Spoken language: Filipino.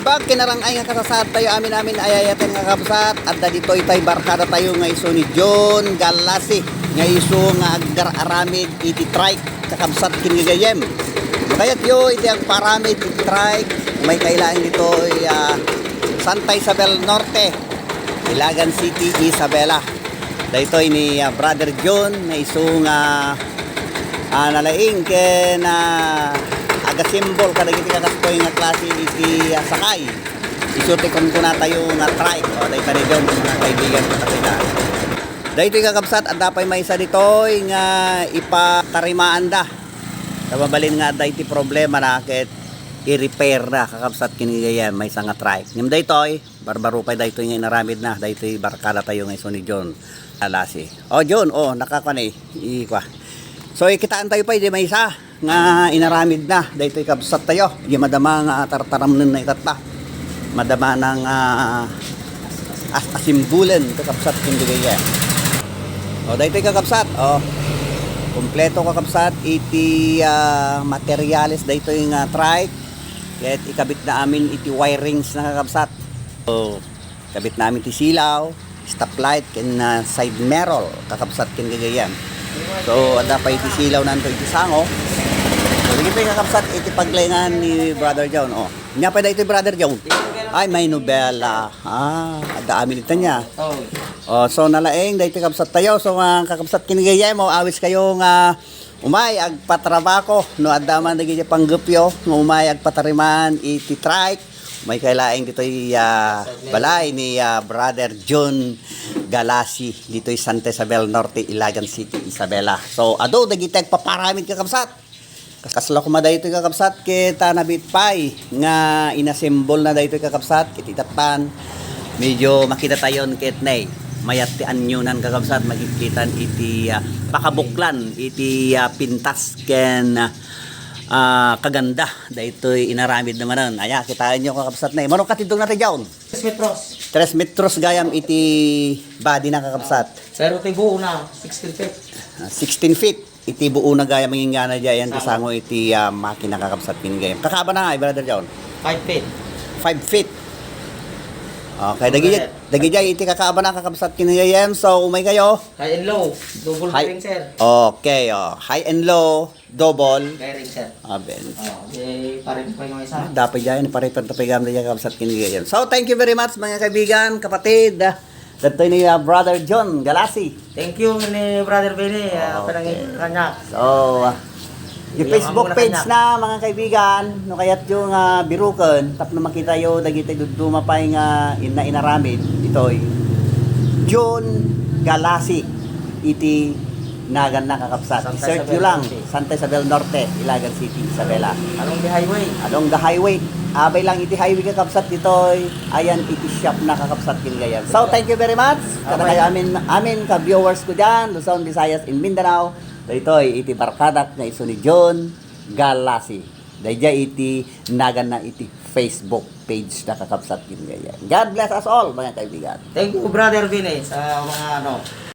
Bag kinarang ay nga kasasad tayo amin ayayatin nga kabsat at dito itay barkada tayo nga iso ni John Galasi nga iso nga agdar aramid iti trike kakabsat kinigayem. Kayat yo iti ang paramid iti trike may kailangan dito Santa Isabel Norte, Ilagan City, Isabela. Dito ni Brother John na iso nga nalaing ken aga symbol kada iti kakastoy nga klase iti sakay isuti kung kuna tayo nga trike o dahil tani John mga kaibigan kapatid dahito yung kakabsat at dapay may isa ditoy nga ipakarimaan da kababalin nga dahil iti problema na ket i-repair na kakabsat kinigayam may isa nga trike ngam dahitoy barbarupay dahito nga inaramid na dahito barkada tayo nga iso ni John Alasi John nakakanay ikwa so ikitaan tayo pa di may isa nga inaramid na dahito ikabsat tayo di madama nga tartaramnen na itatpa madama ng asimbulan kakabsat hindi kaya dahito ikakabsat kompleto kakabsat iti materials dahito yung trike kahit ikabit na amin iti wirings na kakabsat kabit namin iti silaw stoplight ken side mirror kakabsat ken gagayan so ada pa iti silaw nanto iti sango sige pa kakabsat iti paglengan ni Brother John nya pa iti Brother John ay may nobela ada amin ita niya so nalaeng dahito kakabsat tayo so kakabsat kinigayem awis kayo nga umay agpatrabako no addaman dagi panggupyo no umay agpatariman iti trike may kailaing dito balay ni Brother John Galasi dito Santa Isabel Norte, Ilagan City, Isabela. So ado dagitag paparamid kakabsat. Kasla ko madayto kakabsat kita nabit pay nga inassemble na dayto kakabsat kit itatan. Medyo makita tayon ket nay mayat ti anyunan kakabsat magikitan iti pakabuklan iti pintas ken kaganda dahito'y inaramid naman aya kitaan nyo kakabsat na manong katidong natin dyan 3 metros gayam iti body na kakabsat pero iti buo na 16 feet 16 feet iti buo na gayam mangingana dyan kasango iti makina kakabsat pinigayam kakaba na nga Brother John 5 feet 5 feet okay dagi dyan iti kakaba na kakabsat kinigayam so umay kayo high and low double bearing sir okay high and low double bearing sir parin pa yung isa dapat dyan paritan tapigam na dyan kakabsat kinigayam so thank you very much mga kaibigan kapatid dito ni Brother John Galasi thank you ni Brother Benny panangin kanya so yung Facebook page na mga kaibigan no kayat yung biruken tap na makita yo dagiti dumapay nga inaramid itoy John Galasi iti nagan na kakabsat search nyo lang Santa Isabel Norte, Ilagan City, Isabela along the highway abay lang iti highway kakabsat ditoy ayan iti shop na kakabsat kingayan so thank you very much kada kayo amin ka viewers ko dyan Luzon, Visayas in Mindanao daytoy iti barkadak nga iso ni John Galasi dayja iti nagan na iti Facebook page na kakabsat kingayan God bless us all mga kaibigan thank you Brother Benny sa mga